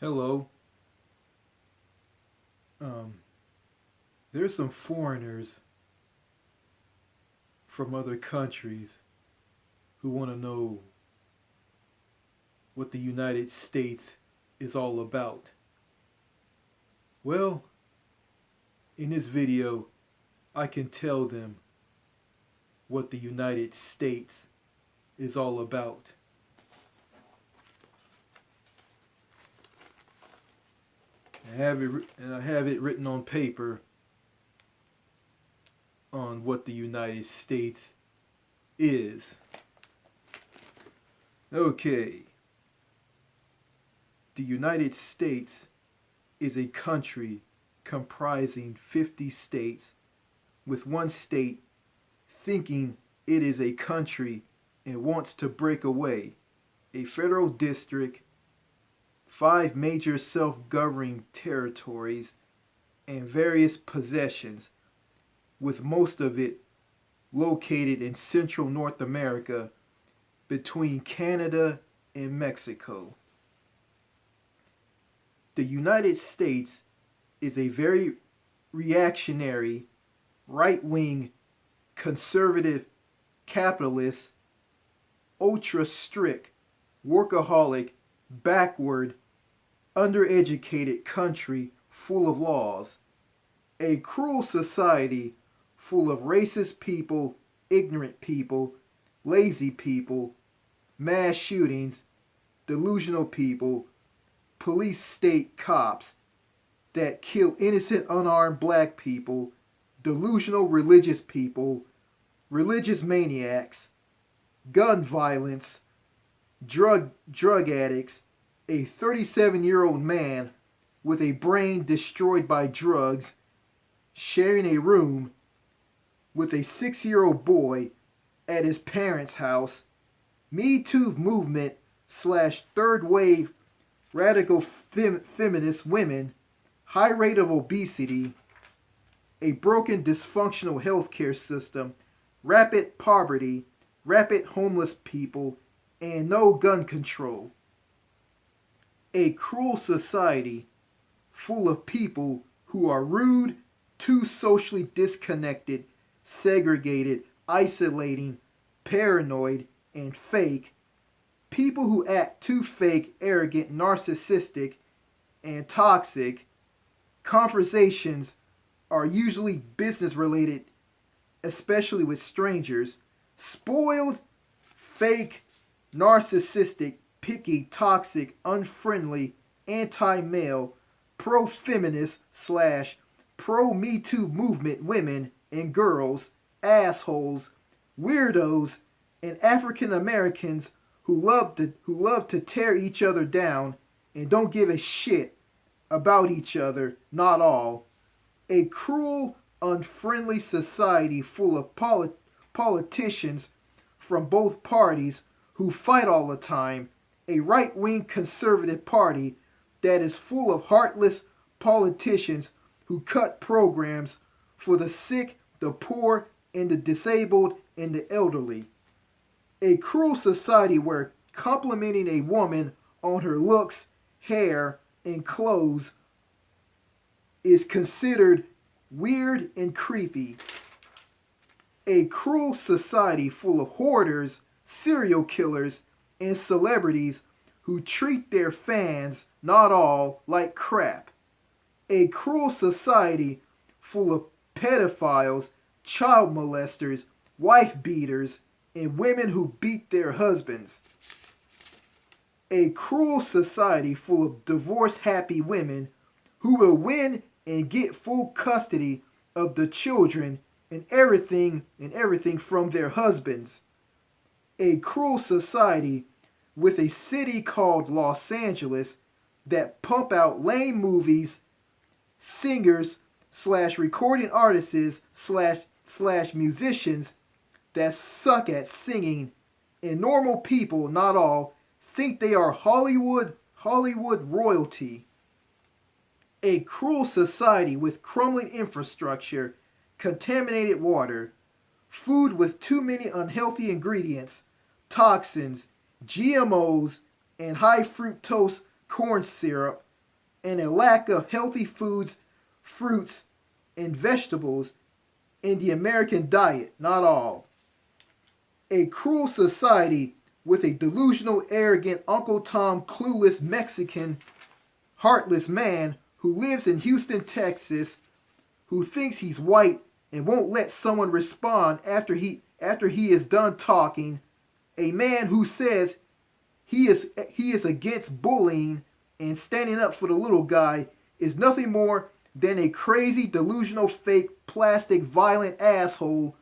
Hello. Um, there's some foreigners from other countries who want to know what the United States is all about. Well, in this video, I can tell them what the United States is all about. I have it written on paper on what the United States is. Okay. The United States is a country comprising 50 states, with one state thinking it is a country and wants to break away. A federal district, 5 major self-governing territories, and various possessions, with most of it located in central North America between Canada and Mexico. The United States is a very reactionary, right-wing, conservative, capitalist, ultra-strict, workaholic, backward, undereducated country full of laws. A cruel society full of racist people, ignorant people, lazy people, mass shootings, delusional people, police state cops that kill innocent unarmed black people, delusional religious people, religious maniacs, gun violence, drug addicts, a 37-year-old man with a brain destroyed by drugs sharing a room with a 6-year-old boy at his parents' house, Me Too movement / third wave radical feminist women, high rate of obesity, a broken dysfunctional healthcare system, rapid poverty, rapid homeless people, and no gun control. A cruel society full of people who are rude, too socially disconnected, segregated, isolating, paranoid, and fake. People who act too fake, arrogant, narcissistic, and toxic. Conversations are usually business related, especially with strangers. Spoiled, fake, narcissistic, picky, toxic, unfriendly, anti-male, pro-feminist / pro-Me Too movement women and girls, assholes, weirdos, and African Americans who love to tear each other down and don't give a shit about each other, not all. A cruel, unfriendly society full of politicians from both parties who fight all the time. A right-wing conservative party that is full of heartless politicians who cut programs for the sick, the poor, and the disabled and the elderly. A cruel society where complimenting a woman on her looks, hair, and clothes is considered weird and creepy. A cruel society full of hoarders, serial killers, and celebrities who treat their fans, not all, like crap. A cruel society full of pedophiles, child molesters, wife beaters, and women who beat their husbands. A cruel society full of divorce-happy women who will win and get full custody of the children and everything from their husbands. A cruel society with a city called Los Angeles that pump out lame movies, singers / recording artists / musicians that suck at singing, and normal people, not all, think they are Hollywood royalty. A cruel society with crumbling infrastructure, contaminated water, food with too many unhealthy ingredients, toxins, GMOs, and high fructose corn syrup, and a lack of healthy foods, fruits, and vegetables in the American diet, not all. A cruel society with a delusional, arrogant Uncle Tom clueless Mexican heartless man who lives in Houston, Texas, who thinks he's white and won't let someone respond after he is done talking. A man who says he is against bullying and standing up for the little guy is nothing more than a crazy, delusional, fake, plastic, violent asshole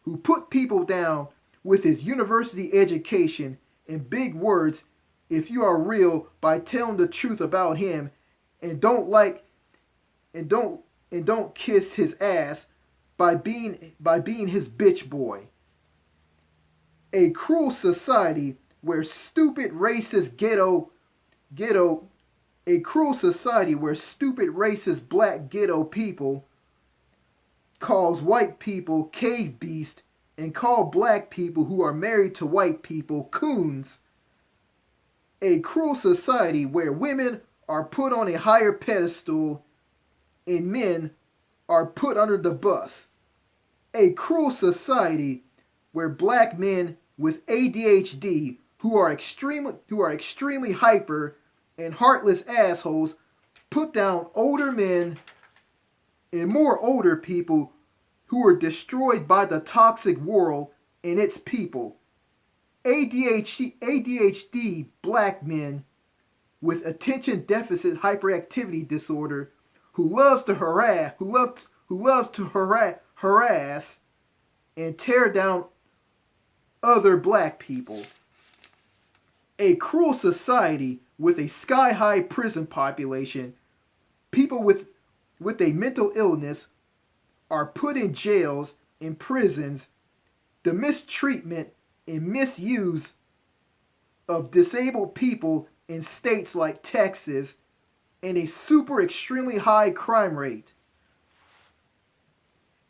who put people down with his university education and big words if you are real by telling the truth about him and don't kiss his ass by being his bitch boy. A cruel society where stupid racist a cruel society where stupid racist black ghetto people calls white people cave beast and call black people who are married to white people coons. A cruel society where women are put on a higher pedestal and men are put under the bus. A cruel society where black men with ADHD who are extremely hyper and heartless assholes put down older men and more older people who are destroyed by the toxic world and its people. ADHD black men with attention deficit hyperactivity disorder who loves to harass and tear down other black people. A cruel society with a sky-high prison population. People with a mental illness are put in jails and prisons. The mistreatment and misuse of disabled people in states like Texas, and a super extremely high crime rate.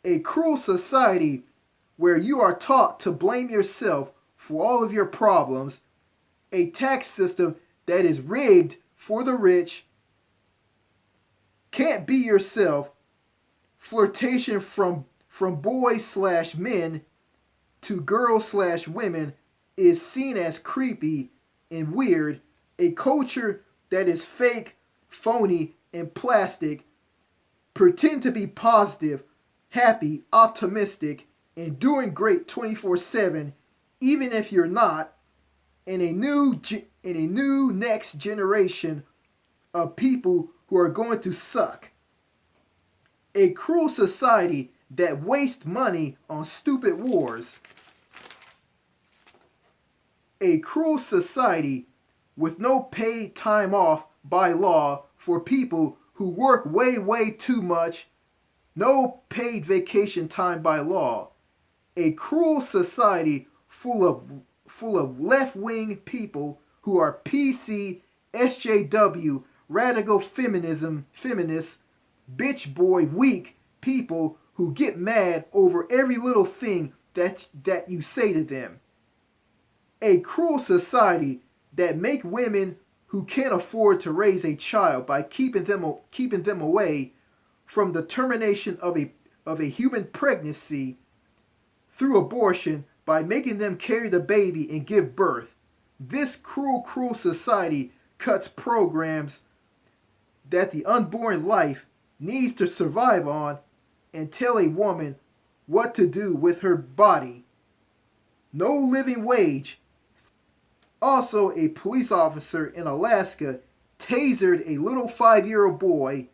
A cruel society where you are taught to blame yourself for all of your problems. A tax system that is rigged for the rich. Can't be yourself. Flirtation from boys/men to girls/women is seen as creepy and weird. A culture that is fake, phony, and plastic. Pretend to be positive, happy, optimistic, and doing great 24/7, even if you're not. In a new next generation of people who are going to suck. A cruel society that wastes money on stupid wars. A cruel society with no paid time off by law for people who work way too much. No paid vacation time by law. A cruel society full of left-wing people who are PC, SJW, radical feminists, bitch boy, weak people who get mad over every little thing that you say to them. A cruel society that make women who can't afford to raise a child by keeping them away from the termination of a human pregnancy through abortion by making them carry the baby and give birth. This cruel society cuts programs that the unborn life needs to survive on and tell a woman what to do with her body. No living wage. Also, a police officer in Alaska tasered a little 5-year-old boy,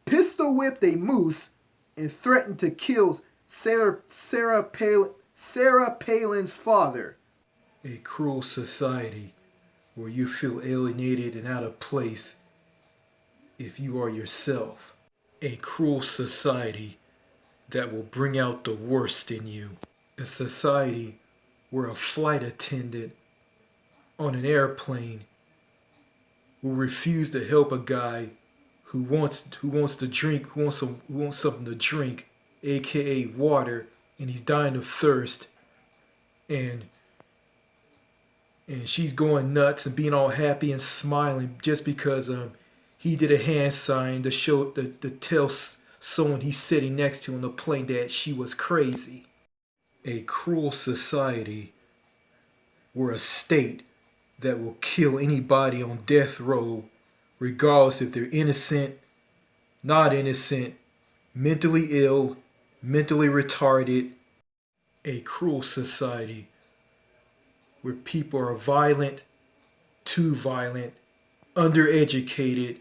pistol whipped a moose, and threatened to kill Sarah Palin's father. A cruel society where you feel alienated and out of place if you are yourself. A cruel society that will bring out the worst in you. A society where a flight attendant on an airplane will refuse to help a guy who wants to drink, who wants something to drink, aka water, and he's dying of thirst, and she's going nuts and being all happy and smiling just because He did a hand sign to show to tell someone he's sitting next to on the plane that she was crazy. A cruel society where a state that will kill anybody on death row, regardless if they're innocent, not innocent, mentally ill, mentally retarded. A cruel society where people are violent, too violent, undereducated,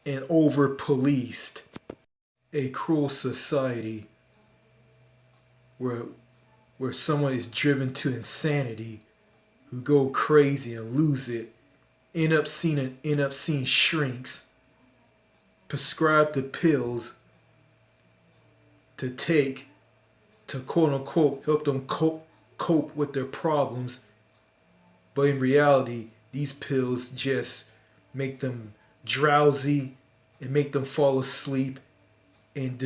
and over policed. A cruel society where someone is driven to insanity, who go crazy and lose it, end up seeing shrinks, prescribed the pills to take to quote unquote help them cope with their problems, but in reality these pills just make them drowsy and make them fall asleep and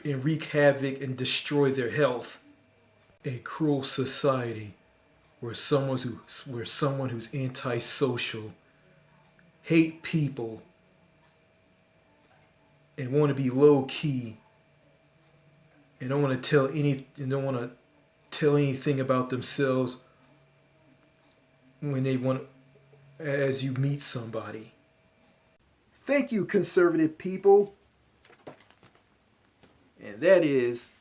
wreak havoc and destroy their health. A cruel society where someone who's antisocial, hate people, and want to be low key, and don't want to tell anything about themselves when they want as you meet somebody. Thank you, conservative people. And that is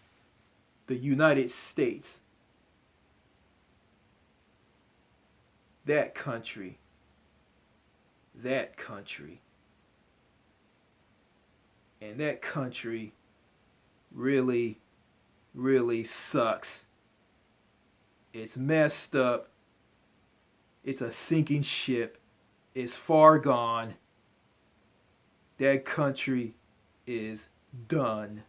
the United States. That country. And that country really, really sucks. It's messed up. It's a sinking ship. It's far gone. That country is done.